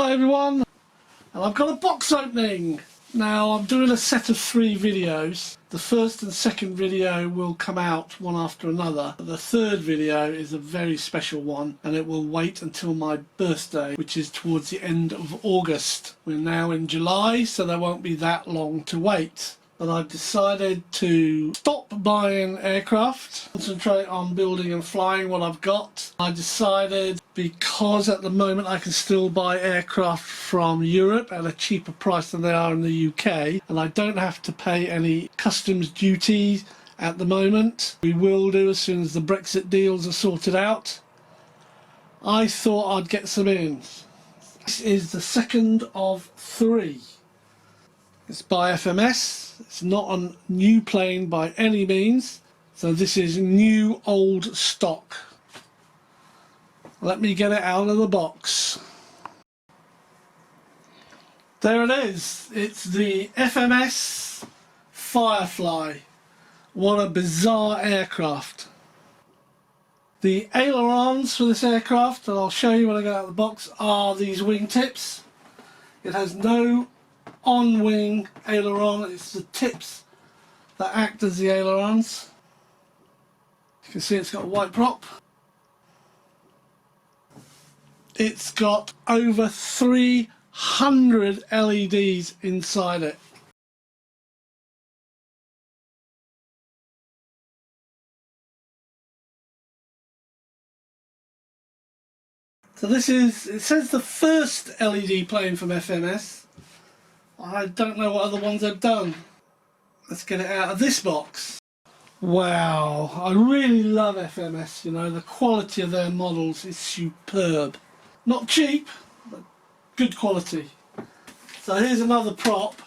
Hi everyone, and I've got a box opening. Now I'm doing a set of 3 videos. The first and second video will come out one after another. The third video is a very special one and it will wait until my birthday, which is towards the end of August. We're now in July, so there won't be that long to wait. But I've decided to stop buying aircraft, concentrate on building and flying what I've got. I decided because at the moment I can still buy aircraft from Europe at a cheaper price than they are in the UK, and I don't have to pay any customs duties at the moment. We will do as soon as the Brexit deals are sorted out. I thought I'd get some in. This is the second of 3. It's by FMS. It's not a new plane by any means, so this is new old stock. Let me get it out of the box. There it is. It's the FMS FireFly. What a bizarre aircraft. The ailerons for this aircraft, and I'll show you when I get out of the box, are these wingtips. It has no on-wing aileron, it's the tips that act as the ailerons. You can see it's got a white prop. It's got over 300 LEDs inside it. So this is, it says the first LED plane from FMS. I don't know what other ones they've done. Let's get it out of this box. Wow, I really love FMS, you know, the quality of their models is superb. Not cheap, but good quality. So here's another prop.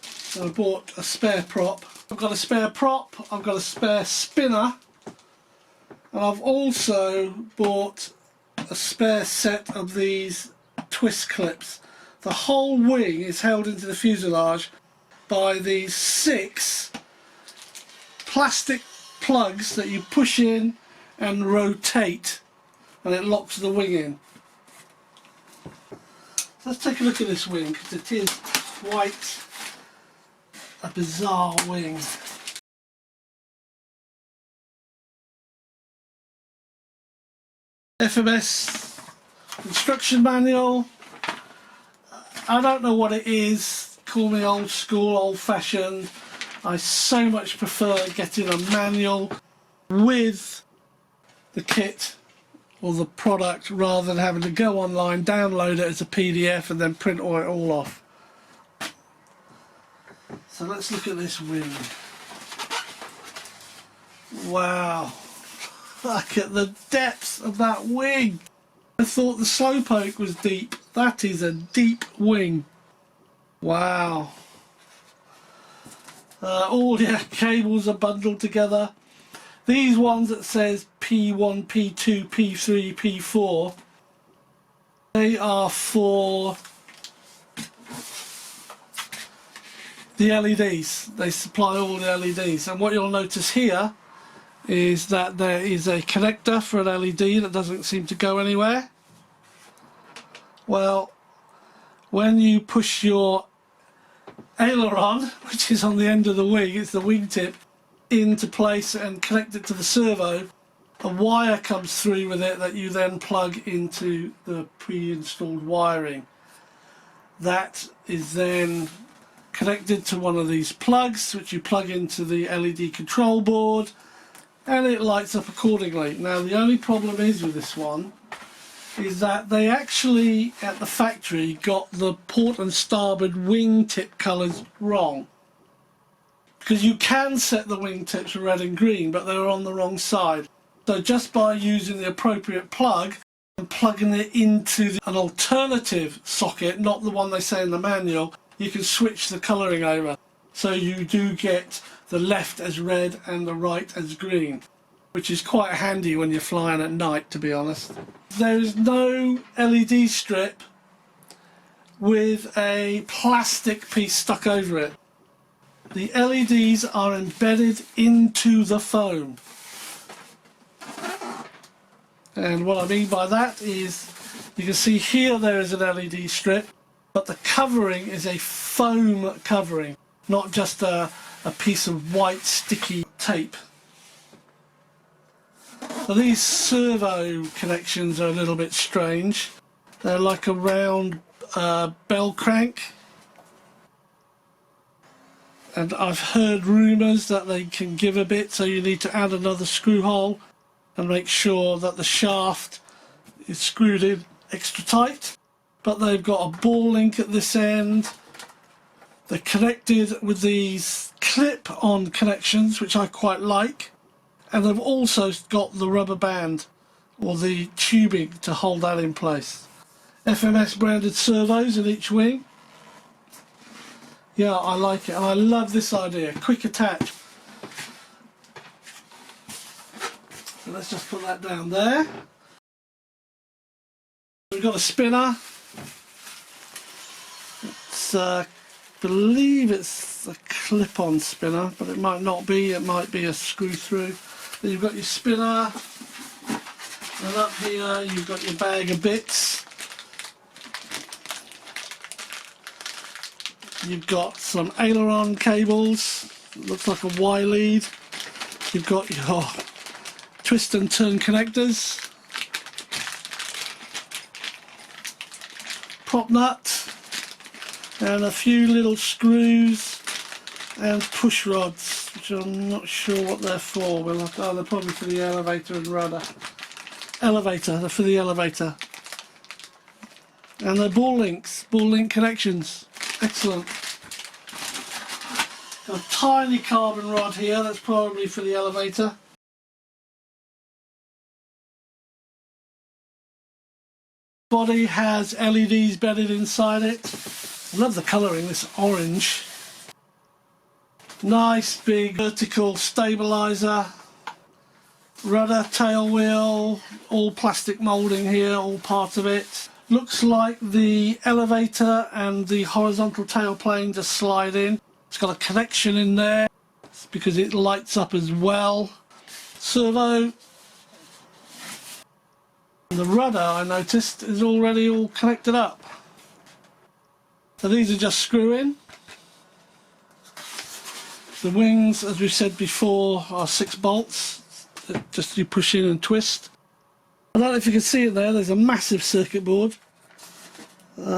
So I bought a spare prop. I've got a spare prop, I've got a spare spinner, and I've also bought a spare set of these twist clips. The whole wing is held into the fuselage by these 6 plastic plugs that you push in and rotate, and it locks the wing in. So let's take a look at this wing, because it is quite a bizarre wing. FMS instruction manual. I don't know what it is, call me old school, old fashioned. I so much prefer getting a manual with the kit or the product rather than having to go online, download it as a PDF and then print it all off. So let's look at this wing. Wow, look at the depths of that wing. I thought the slowpoke was deep. That is a deep wing. Wow. All your cables are bundled together. These ones that says P1, P2, P3, P4, they are for the LEDs. They supply all the LEDs. And what you'll notice here is that there is a connector for an LED that doesn't seem to go anywhere. Well, when you push your aileron, which is on the end of the wing, it's the wingtip, into place and connect it to the servo, a wire comes through with it that you then plug into the pre-installed wiring. That is then connected to one of these plugs, which you plug into the LED control board, and it lights up accordingly. Now the only problem is with this one is that they actually at the factory got the port and starboard wingtip colours wrong, because you can set the wingtips red and green, but they were on the wrong side. So just by using the appropriate plug and plugging it into an alternative socket, not the one they say in the manual, you can switch the colouring over. So you do get the left as red and the right as green, which is quite handy when you're flying at night, to be honest. There is no LED strip with a plastic piece stuck over it. The LEDs are embedded into the foam. And what I mean by that is You can see here there is an LED strip, but the covering is a foam covering, not just a piece of white sticky tape. So these servo connections are a little bit strange. They're like a round bell crank. And I've heard rumours that they can give a bit, so you need to add another screw hole and make sure that the shaft is screwed in extra tight. But they've got a ball link at this end. They're connected with these clip-on connections, which I quite like. And they've also got the rubber band, or the tubing, to hold that in place. FMS branded servos in each wing. Yeah, I like it, and I love this idea. Quick attach. So let's just put that down there. We've got a spinner. I believe it's a clip-on spinner, but it might not be. It might be a screw-through. Then you've got your spinner, and up here you've got your bag of bits. You've got some aileron cables, looks like a Y lead. You've got your twist and turn connectors, prop nut, and a few little screws and push rods, which I'm not sure what they're for. They're probably for the elevator and rudder. They're for the elevator. And they're ball links, ball link connections. Excellent. Got a tiny carbon rod here, that's probably for the elevator. Body has LEDs bedded inside it. I love the colouring, this orange. Nice big vertical stabiliser. Rudder, tail wheel, all plastic moulding here, all part of it. Looks like the elevator and the horizontal tail plane just slide in. It's got a connection in there because it lights up as well. Servo. And the rudder, I noticed, is already all connected up. So these are just screw in. The wings, as we've said before, are 6 bolts. Just you push in and twist. I don't know if you can see it there, there's a massive circuit board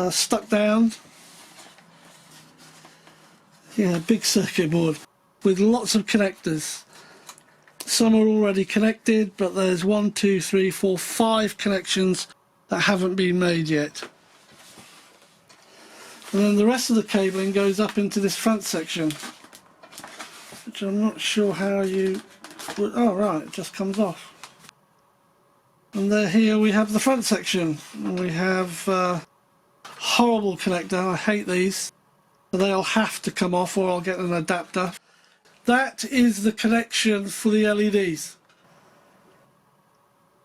stuck down. Yeah, big circuit board with lots of connectors. Some are already connected, but there's 1, 2, 3, 4, 5 connections that haven't been made yet. And then the rest of the cabling goes up into this front section, which I'm not sure how you would... Oh right, it just comes off. And there, here we have the front section, and we have horrible connector. I hate these. They'll have to come off, or I'll get an adapter. That is the connection for the LEDs.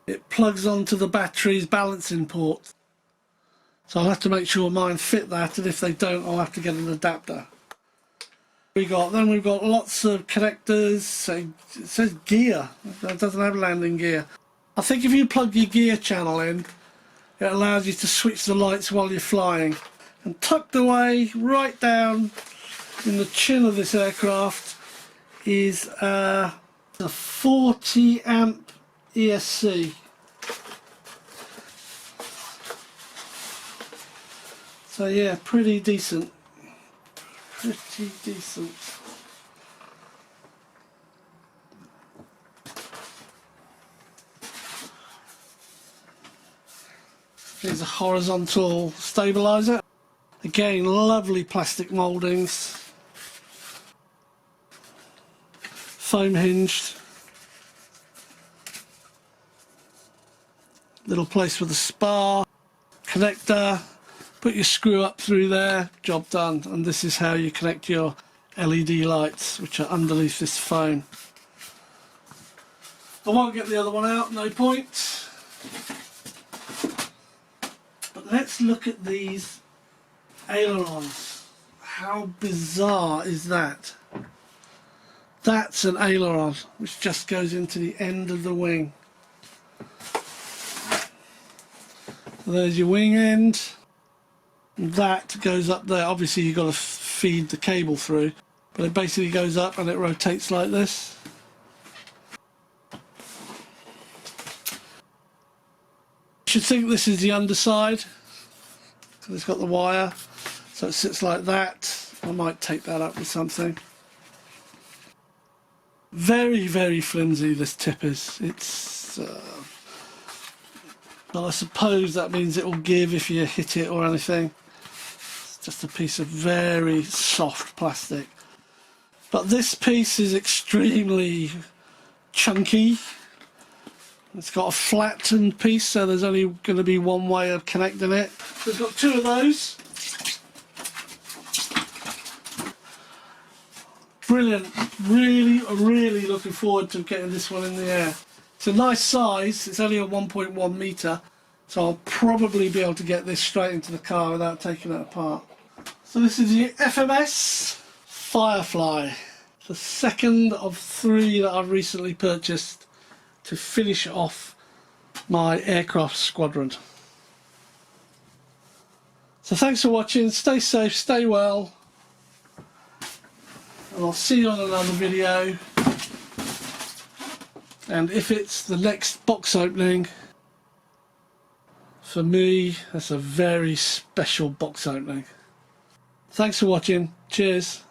It plugs onto the battery's balancing port. So I'll have to make sure mine fit that, and if they don't, I'll have to get an adapter. We've got lots of connectors. It says gear. It doesn't have landing gear. I think if you plug your gear channel in, it allows you to switch the lights while you're flying. And tucked away right down in the chin of this aircraft is a 40 amp ESC. So yeah, pretty decent. Pretty decent. Here's a horizontal stabilizer. Again, lovely plastic mouldings. Foam hinged. Little place with a spar. Connector. Put your screw up through there. Job done. And this is how you connect your LED lights, which are underneath this foam. I won't get the other one out, no point. But let's look at these ailerons. How bizarre is that? That's an aileron which just goes into the end of the wing. There's your wing end. That goes up there. Obviously you've got to feed the cable through, but it basically goes up and it rotates like this. You should think this is the underside, because it's got the wire, so it sits like that. I might tape that up with something. Very, very flimsy this tip is. It's well, I suppose that means it will give if you hit it or anything. It's just a piece of very soft plastic. But this piece is extremely chunky. It's got a flattened piece, so there's only going to be one way of connecting it. We've got two of those. Brilliant. Really looking forward to getting this one in the air. It's a nice size. It's only a 1.1 metre, so I'll probably be able to get this straight into the car without taking it apart. So this is the FMS FireFly. The second of 3 that I've recently purchased to finish off my aircraft squadron. So thanks for watching. Stay safe, stay well, and I'll see you on another video. And if it's the next box opening, for me, that's a very special box opening. Thanks for watching. Cheers.